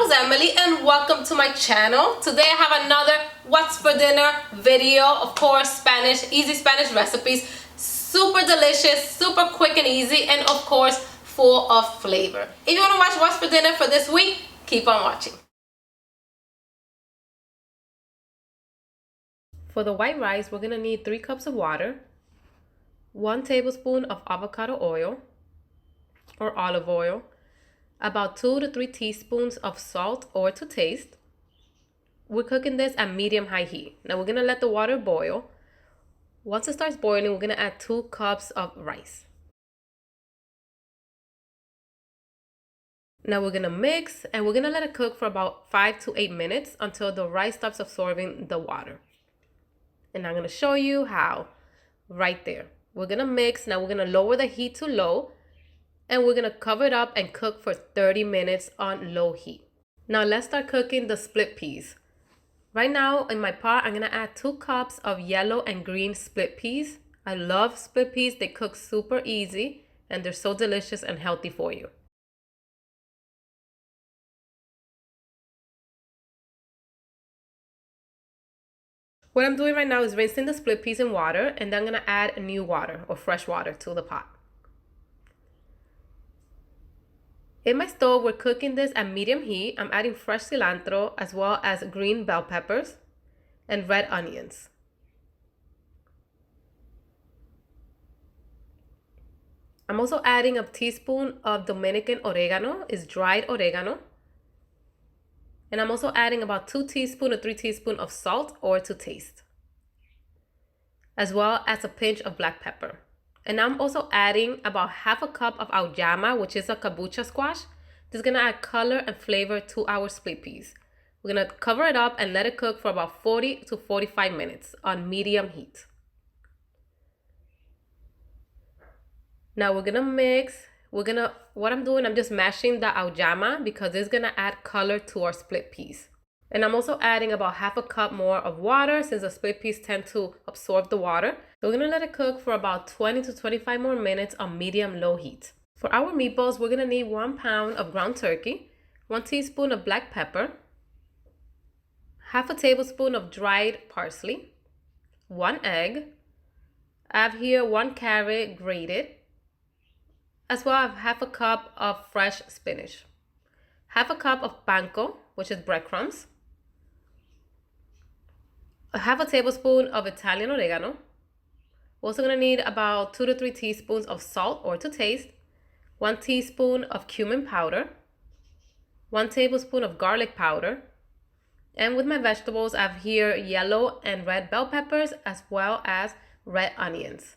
Ros Emely and welcome to my channel. Today I have another what's for dinner video. Of course, easy Spanish recipes. Super delicious, super quick and easy, and of course full of flavor. If you want to watch what's for dinner for this week, keep on watching. For the white rice, we're going to need 3 cups of water, 1 tablespoon of avocado oil or olive oil, about 2 to 3 teaspoons of salt or to taste. We're cooking this at medium-high heat. Now we're going to let the water boil. Once it starts boiling, we're going to add 2 cups of rice. Now we're going to mix and we're going to let it cook for about 5 to 8 minutes until the rice stops absorbing the water. And I'm going to show you how right there. We're going to mix. Now we're going to lower the heat to low. And we're going to cover it up and cook for 30 minutes on low heat. Now let's start cooking the split peas. Right now in my pot, I'm going to add 2 cups of yellow and green split peas. I love split peas. They cook super easy and they're so delicious and healthy for you. What I'm doing right now is rinsing the split peas in water, and then I'm going to add new water or fresh water to the pot. In my stove, we're cooking this at medium heat. I'm adding fresh cilantro as well as green bell peppers and red onions. I'm also adding a teaspoon of Dominican oregano, it's dried oregano. And I'm also adding about 2 teaspoons or 3 teaspoons of salt or to taste, as well as a pinch of black pepper. And I'm also adding about half a cup of auyama, which is a kabocha squash. This is going to add color and flavor to our split peas. We're going to cover it up and let it cook for about 40 to 45 minutes on medium heat. Now we're going to mix. What I'm doing, I'm just mashing the auyama because it's going to add color to our split peas. And I'm also adding about half a cup more of water since the split peas tend to absorb the water. So we're going to let it cook for about 20 to 25 more minutes on medium-low heat. For our meatballs, we're going to need 1 pound of ground turkey, 1 teaspoon of black pepper, half a tablespoon of dried parsley, 1 egg. I have here 1 carrot grated, as well as half a cup of fresh spinach, half a cup of panko, which is breadcrumbs, half a tablespoon of Italian oregano. We're also going to need about 2 to 3 teaspoons of salt or to taste, 1 teaspoon of cumin powder, 1 tablespoon of garlic powder. And with my vegetables, I have here yellow and red bell peppers as well as red onions.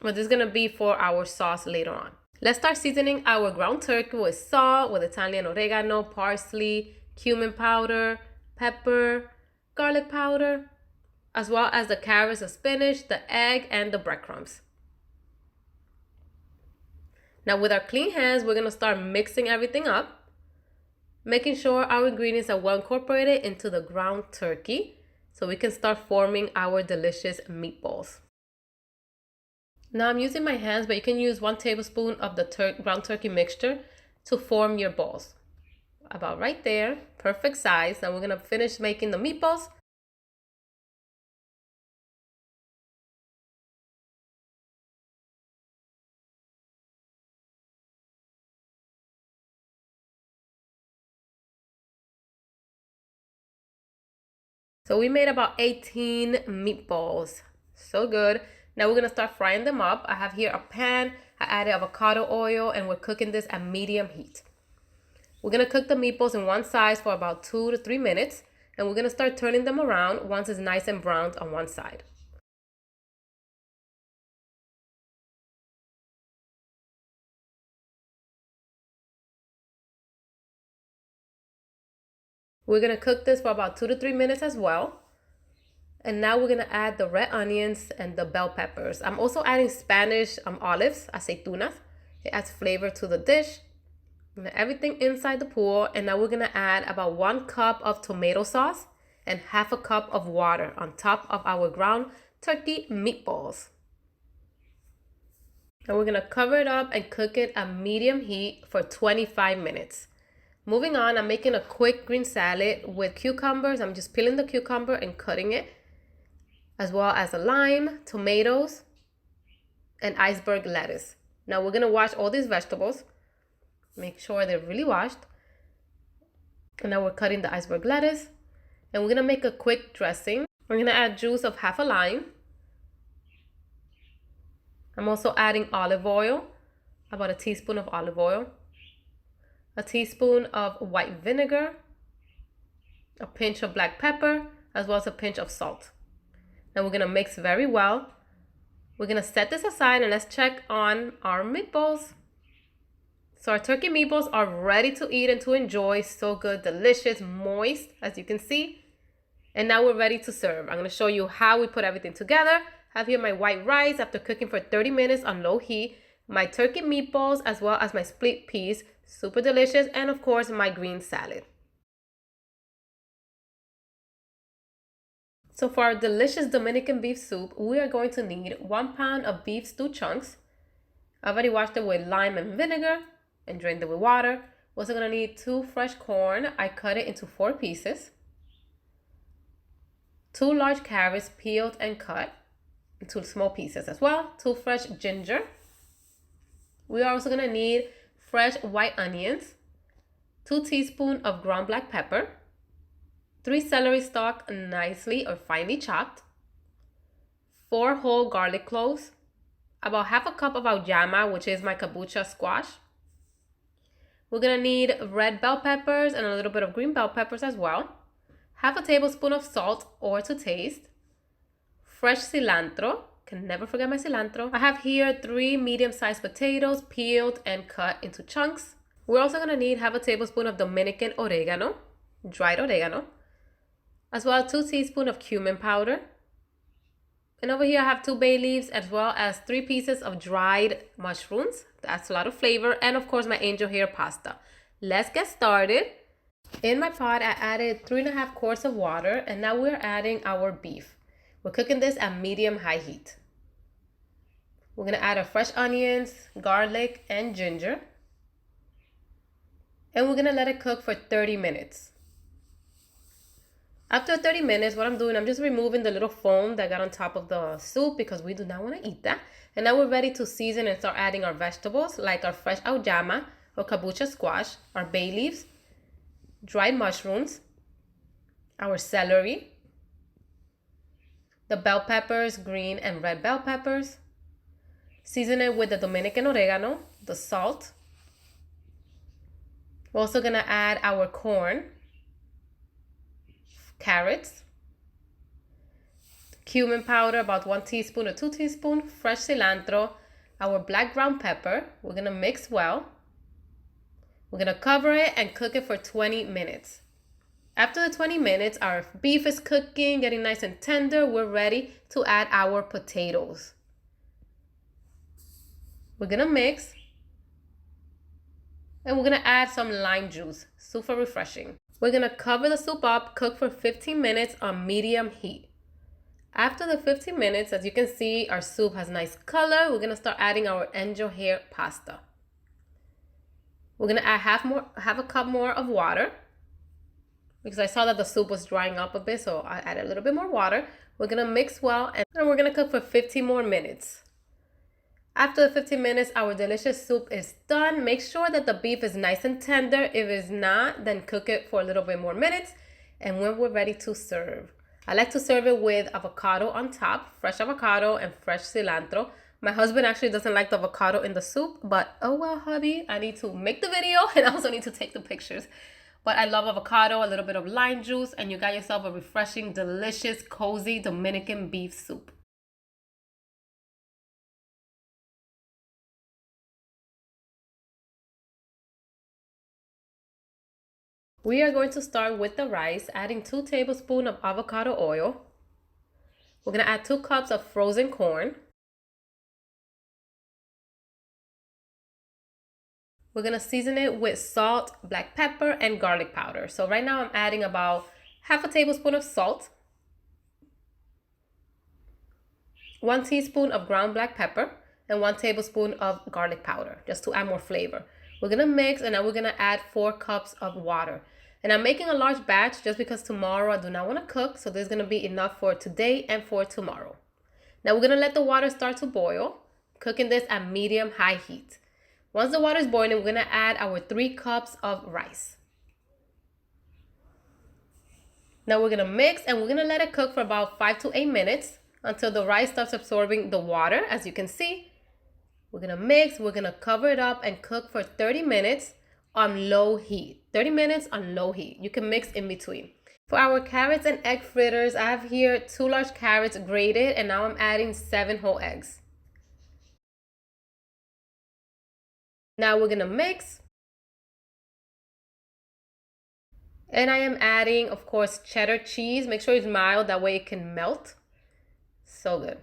But this is going to be for our sauce later on. Let's start seasoning our ground turkey with salt, with Italian oregano, parsley, cumin powder, pepper, garlic powder, as well as the carrots, the spinach, the egg, and the breadcrumbs. Now with our clean hands, we're going to start mixing everything up, making sure our ingredients are well incorporated into the ground turkey so we can start forming our delicious meatballs. Now I'm using my hands, but you can use 1 tablespoon of the ground turkey mixture to form your balls. About right there, perfect size. Now we're going to finish making the meatballs. So we made about 18 meatballs. So good. Now we're going to start frying them up. I have here a pan. I added avocado oil and we're cooking this at medium heat. We're going to cook the meatballs in one side for about 2 to 3 minutes. And we're going to start turning them around once it's nice and browned on one side. We're going to cook this for about 2 to 3 minutes as well. And now we're going to add the red onions and the bell peppers. I'm also adding Spanish olives, aceitunas. It adds flavor to the dish. Everything inside the pool. And now we're going to add about 1 cup of tomato sauce and half a cup of water on top of our ground turkey meatballs. And we're going to cover it up and cook it at medium heat for 25 minutes. Moving on, I'm making a quick green salad with cucumbers. I'm just peeling the cucumber and cutting it, as well as a lime, tomatoes, and iceberg lettuce. Now we're gonna wash all these vegetables. Make sure they're really washed. And now we're cutting the iceberg lettuce. And we're gonna make a quick dressing. We're gonna add juice of half a lime. I'm also adding olive oil, about a teaspoon of olive oil, a teaspoon of white vinegar, a pinch of black pepper, as well as a pinch of salt. Now we're gonna mix very well. We're gonna set this aside and let's check on our meatballs. So our turkey meatballs are ready to eat and to enjoy. So good, delicious, moist, as you can see. And now we're ready to serve. I'm gonna show you how we put everything together. I have here my white rice after cooking for 30 minutes on low heat, my turkey meatballs, as well as my split peas, super delicious, and of course my green salad. So for our delicious Dominican beef soup, we are going to need 1 pound of beef stew chunks. I've already washed it with lime and vinegar and drained it with water. We're also gonna need 2 fresh corn. I cut it into 4 pieces. 2 large carrots peeled and cut into small pieces as well. 2 fresh ginger. We are also gonna need fresh white onions, 2 teaspoons of ground black pepper, 3 celery stalks nicely or finely chopped, 4 whole garlic cloves, about half a cup of auyama, which is my kabocha squash. We're gonna need red bell peppers and a little bit of green bell peppers as well, half a tablespoon of salt or to taste, fresh cilantro, can never forget my cilantro. I have here 3 medium-sized potatoes peeled and cut into chunks. We're also gonna need half a tablespoon of Dominican oregano, dried oregano, as well as 2 teaspoons of cumin powder. And over here I have 2 bay leaves as well as 3 pieces of dried mushrooms. That's a lot of flavor. And of course my angel hair pasta. Let's get started. In my pot I added 3.5 quarts of water and now we're adding our beef. We're cooking this at medium-high heat. We're gonna add our fresh onions, garlic, and ginger. And we're gonna let it cook for 30 minutes. After 30 minutes, what I'm doing, I'm just removing the little foam that got on top of the soup because we do not want to eat that. And now we're ready to season and start adding our vegetables like our fresh auyama or kabocha squash, our bay leaves, dried mushrooms, our celery, the bell peppers, green and red bell peppers. Season it with the Dominican oregano, the salt. We're also gonna add our corn, carrots, cumin powder, about 1 teaspoon or 2 teaspoons, fresh cilantro, our black ground pepper. We're gonna mix well. We're gonna cover it and cook it for 20 minutes. After the 20 minutes, our beef is cooking, getting nice and tender. We're ready to add our potatoes. We're gonna mix. And we're gonna add some lime juice, super refreshing. We're gonna cover the soup up, cook for 15 minutes on medium heat. After the 15 minutes, as you can see, our soup has nice color. We're gonna start adding our angel hair pasta. We're gonna add half a cup more of water because I saw that the soup was drying up a bit, so I added a little bit more water. We're gonna mix well and we're gonna cook for 15 more minutes. After the 15 minutes, our delicious soup is done. Make sure that the beef is nice and tender. If it's not, then cook it for a little bit more minutes. And when we're ready to serve, I like to serve it with avocado on top, fresh avocado and fresh cilantro. My husband actually doesn't like the avocado in the soup, but oh well, hubby, I need to make the video and I also need to take the pictures. But I love avocado, a little bit of lime juice, and you got yourself a refreshing, delicious, cozy Dominican beef soup. We are going to start with the rice, adding 2 tablespoons of avocado oil. We're going to add 2 cups of frozen corn. We're going to season it with salt, black pepper, and garlic powder. So right now I'm adding about half a tablespoon of salt, 1 teaspoon of ground black pepper, and 1 tablespoon of garlic powder, just to add more flavor. We're gonna mix, and now we're gonna add 4 cups of water. And I'm making a large batch just because tomorrow I do not want to cook, so there's gonna be enough for today and for tomorrow. Now we're gonna let the water start to boil, cooking this at medium-high heat. Once the water is boiling, we're gonna add our 3 cups of rice. Now we're gonna mix, and we're gonna let it cook for about 5 to 8 minutes until the rice starts absorbing the water, as you can see. We're gonna mix, we're gonna cover it up and cook for 30 minutes on low heat. 30 minutes on low heat. You can mix in between. For our carrots and egg fritters, I have here 2 large carrots grated, and now I'm adding 7 whole eggs. Now we're gonna mix. And I am adding, of course, cheddar cheese. Make sure it's mild, that way it can melt. So good.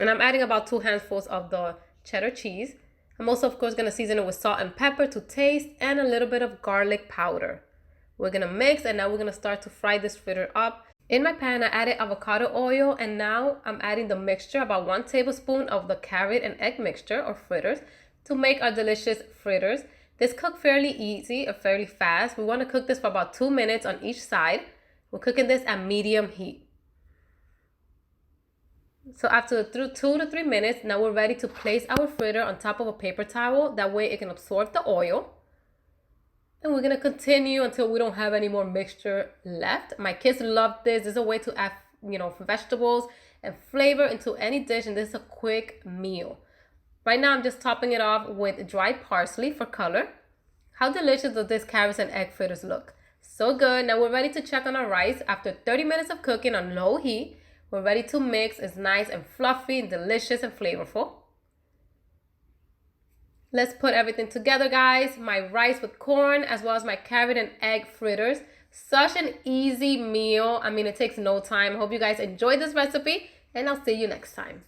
And I'm adding about 2 handfuls of the cheddar cheese. I'm also, of course, gonna season it with salt and pepper to taste, and a little bit of garlic powder. We're gonna mix, and now we're gonna start to fry this fritter up. In my pan, I added avocado oil, and now I'm adding the mixture, about 1 tablespoon of the carrot and egg mixture or fritters, to make our delicious fritters. This cook fairly easy or fairly fast. We want to cook this for about 2 minutes on each side. We're cooking this at medium heat. So after 2 to 3 minutes, now we're ready to place our fritter on top of a paper towel. That way it can absorb the oil. And we're going to continue until we don't have any more mixture left. My kids love this. This is a way to add, vegetables and flavor into any dish. And this is a quick meal. Right now, I'm just topping it off with dried parsley for color. How delicious does this carrots and egg fritters look? So good. Now we're ready to check on our rice. After 30 minutes of cooking on low heat, we're ready to mix. It's nice and fluffy and delicious and flavorful. Let's put everything together, guys. My rice with corn, as well as my carrot and egg fritters. Such an easy meal. I mean, it takes no time. I hope you guys enjoyed this recipe, and I'll see you next time.